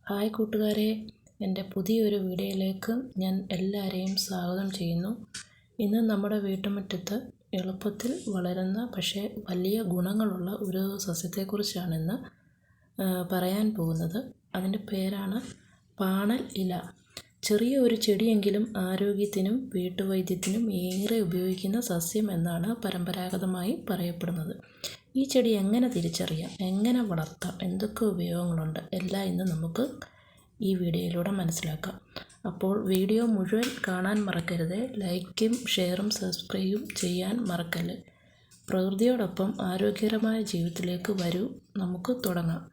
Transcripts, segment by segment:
Hi കൂട്ടുകാരെ, എൻ്റെ പുതിയൊരു വീഡിയോയിലേക്ക് ഞാൻ എല്ലാവരെയും സ്വാഗതം ചെയ്യുന്നു. ഇന്ന് നമ്മുടെ വീട്ടുമുറ്റത്ത് എളുപ്പത്തിൽ വളരുന്ന പക്ഷേ വലിയ ഗുണങ്ങളുള്ള ഒരു സസ്യത്തെക്കുറിച്ചാണ് ഇന്ന് പറയാൻ പോകുന്നത്. അതിൻ്റെ പേരാണ് പാണൽ ഇല. ചെറിയ ഒരു ചെടിയെങ്കിലും ആരോഗ്യത്തിനും വീട്ടുവൈദ്യത്തിനും ഏറെ ഉപയോഗിക്കുന്ന സസ്യം എന്നാണ് പരമ്പരാഗതമായി പറയപ്പെടുന്നത്. ഈ ചെടി എങ്ങനെ തിരിച്ചറിയാം, എങ്ങനെ വളർത്താം, എന്തൊക്കെ ഉപയോഗങ്ങളുണ്ട് എല്ലാം ഇന്ന് നമുക്ക് ഈ വീഡിയോയിലൂടെ മനസ്സിലാക്കാം. അപ്പോൾ വീഡിയോ മുഴുവൻ കാണാൻ മറക്കരുത്. ലൈക്കും ഷെയറും സബ്സ്ക്രൈബും ചെയ്യാൻ മറക്കല്ല്. പ്രകൃതിയോടൊപ്പം ആരോഗ്യകരമായ ജീവിതത്തിലേക്ക് വരൂ, നമുക്ക് തുടങ്ങാം.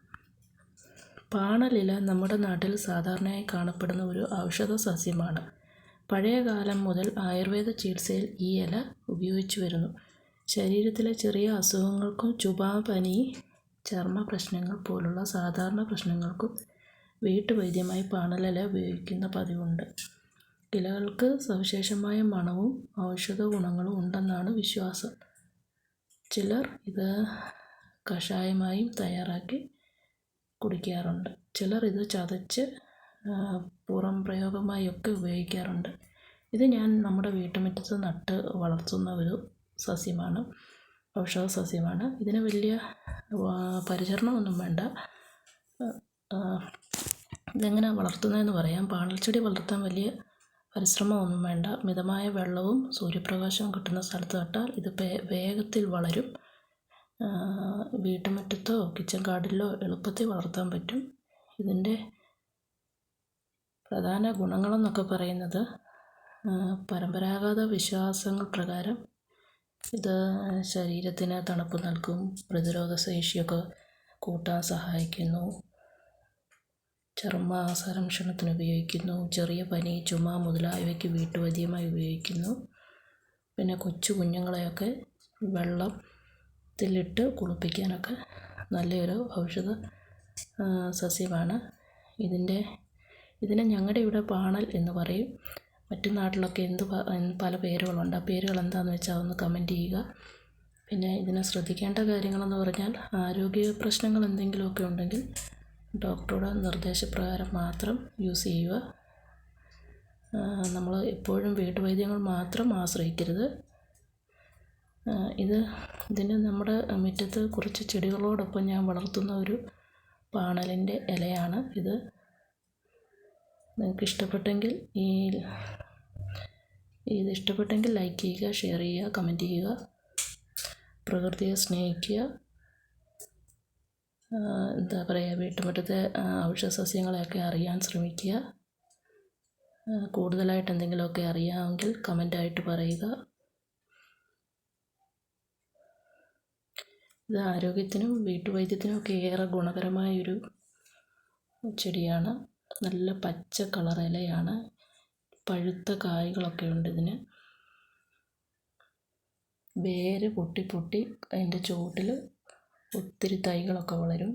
പാണലില നമ്മുടെ നാട്ടിൽ സാധാരണയായി കാണപ്പെടുന്ന ഒരു ഔഷധ സസ്യമാണ്. പഴയ കാലം മുതൽ ആയുർവേദ ചികിത്സയിൽ ഈ ഇല ഉപയോഗിച്ചു വരുന്നു. ശരീരത്തിലെ ചെറിയ അസുഖങ്ങൾക്കും പനി, ചർമ്മ പ്രശ്നങ്ങൾ പോലുള്ള സാധാരണ പ്രശ്നങ്ങൾക്കും വീട്ടുവൈദ്യമായി പാണലില ഉപയോഗിക്കുന്ന പതിവുണ്ട്. ഇലകൾക്ക് സവിശേഷമായ മണവും ഔഷധ ഗുണങ്ങളും ഉണ്ടെന്നാണ് വിശ്വാസം. ചിലർ ഇത് കഷായമായും തയ്യാറാക്കി കുടിക്കാറുണ്ട്. ചിലർ ഇത് ചതച്ച് പുറം പ്രയോഗമായൊക്കെ ഉപയോഗിക്കാറുണ്ട്. ഇത് ഞാൻ നമ്മുടെ വീട്ടുമുറ്റത്ത് നട്ട് വളർത്തുന്ന ഒരു സസ്യമാണ്, ഔഷധ സസ്യമാണ്. ഇതിന് വലിയ പരിചരണമൊന്നും വേണ്ട. ഇതെങ്ങനെ വളർത്തുന്നതെന്ന് പറയാം. പാണൽ ചെടി വളർത്താൻ വലിയ പരിശ്രമമൊന്നും വേണ്ട. മിതമായ വെള്ളവും സൂര്യപ്രകാശവും കിട്ടുന്ന സ്ഥലത്ത് നട്ടാൽ ഇത് വേഗത്തിൽ വളരും. വീട്ടുമുറ്റത്തോ കിച്ചൺ ഗാർഡനിലോ എളുപ്പത്തിൽ വളർത്താൻ പറ്റും. ഇതിൻ്റെ പ്രധാന ഗുണങ്ങളെന്നൊക്കെ പറയുന്നത്, പരമ്പരാഗത വിശ്വാസങ്ങൾ പ്രകാരം ഇത് ശരീരത്തിന് തണുപ്പ് നൽകും, പ്രതിരോധ ശേഷിയൊക്കെ കൂട്ടാൻ സഹായിക്കുന്നു, ചർമ്മ സംരക്ഷണത്തിന് ഉപയോഗിക്കുന്നു, ചെറിയ പനി, ചുമ മുതലായവയ്ക്ക് വീട്ടുവൈദ്യമായി ഉപയോഗിക്കുന്നു. പിന്നെ കൊച്ചു കുഞ്ഞുങ്ങളെയൊക്കെ വെള്ളത്തിലിട്ട് കുളിപ്പിക്കാനൊക്കെ നല്ലൊരു ഔഷധ സസ്യമാണ്. ഇതിനെ ഞങ്ങളുടെ ഇവിടെ പാണൽ എന്ന് പറയും. മറ്റു നാട്ടിലൊക്കെ പല പേരുകളുണ്ട്. ആ പേരുകൾ എന്താണെന്ന് വെച്ചാൽ ഒന്ന് കമൻറ്റ് ചെയ്യുക. പിന്നെ ഇതിനെ ശ്രദ്ധിക്കേണ്ട കാര്യങ്ങളെന്ന് പറഞ്ഞാൽ, ആരോഗ്യ പ്രശ്നങ്ങൾ എന്തെങ്കിലുമൊക്കെ ഉണ്ടെങ്കിൽ ഡോക്ടറുടെ നിർദ്ദേശപ്രകാരം മാത്രം യൂസ് ചെയ്യുക. നമ്മൾ എപ്പോഴും വീട്ടുവൈദ്യങ്ങൾ മാത്രം ആശ്രയിക്കരുത്. ഇതിന് നമ്മുടെ മുറ്റത്ത് കുറച്ച് ചെടികളോടൊപ്പം ഞാൻ വളർത്തുന്ന ഒരു പാണലിൻ്റെ ഇലയാണ് ഇത്. നിങ്ങൾക്ക് ഇഷ്ടപ്പെട്ടെങ്കിൽ ഇത് ഇഷ്ടപ്പെട്ടെങ്കിൽ ലൈക്ക് ചെയ്യുക, ഷെയർ ചെയ്യുക, കമൻറ്റ് ചെയ്യുക. പ്രകൃതിയെ സ്നേഹിക്കുക. എന്താ പറയുക, വീട്ടുമുറ്റത്തെ ഔഷധ സസ്യങ്ങളെയൊക്കെ അറിയാൻ ശ്രമിക്കുക. കൂടുതലായിട്ട് എന്തെങ്കിലുമൊക്കെ അറിയാമെങ്കിൽ കമൻ്റായിട്ട് പറയുക. ഇത് ആരോഗ്യത്തിനും വീട്ടുവൈദ്യത്തിനും ഒക്കെ ഏറെ ഗുണകരമായൊരു ചെടിയാണ്. നല്ല പച്ച കളർ ഇലയാണ്. പഴുത്ത കായ്കളൊക്കെ ഉണ്ട് ഇതിന്. വേര് പൊട്ടി അതിൻ്റെ ചുവട്ടിൽ ഒത്തിരി തൈകളൊക്കെ വളരും.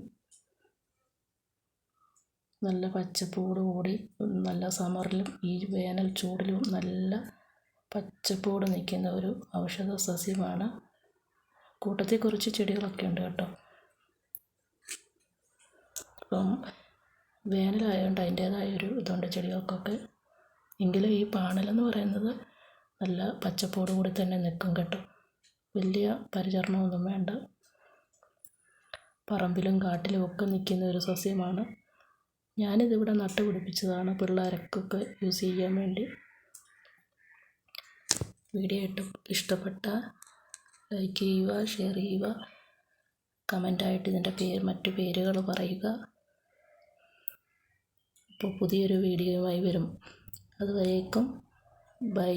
നല്ല പച്ചപ്പോടുകൂടി, നല്ല സമ്മറിലും ഈ വേനൽ ചൂടിലും നല്ല പച്ചപ്പോട് നിൽക്കുന്ന ഒരു ഔഷധ സസ്യമാണ്. കൂട്ടത്തിൽ കുറച്ച് ചെടികളൊക്കെ ഉണ്ട് കേട്ടോ. അപ്പം വേനലായതുകൊണ്ട് അതിൻ്റേതായൊരു ഇതുണ്ട് ചെടികൾക്കൊക്കെ. എങ്കിലും ഈ പാണലെന്ന് പറയുന്നത് നല്ല പച്ചപ്പോട് കൂടി തന്നെ നിൽക്കും കേട്ടോ. വലിയ പരിചരണമൊന്നും വേണ്ട. പറമ്പിലും കാട്ടിലും ഒക്കെ നിൽക്കുന്ന ഒരു സസ്യമാണ്. ഞാനിതിവിടെ നട്ടുപിടിപ്പിച്ചതാണ് പിള്ളേർക്കൊക്കെ യൂസ് ചെയ്യാൻ വേണ്ടി. വീഡിയോ ഇഷ്ടപ്പെട്ട ലൈക്ക് ചെയ്യുക, ഷെയർ ചെയ്യുക, കമൻ്റായിട്ട് ഇതിൻ്റെ മറ്റു പേരുകൾ പറയുക. അപ്പോൾ പുതിയൊരു വീഡിയോയുമായി വരും. അതുവരേക്കും ബൈ.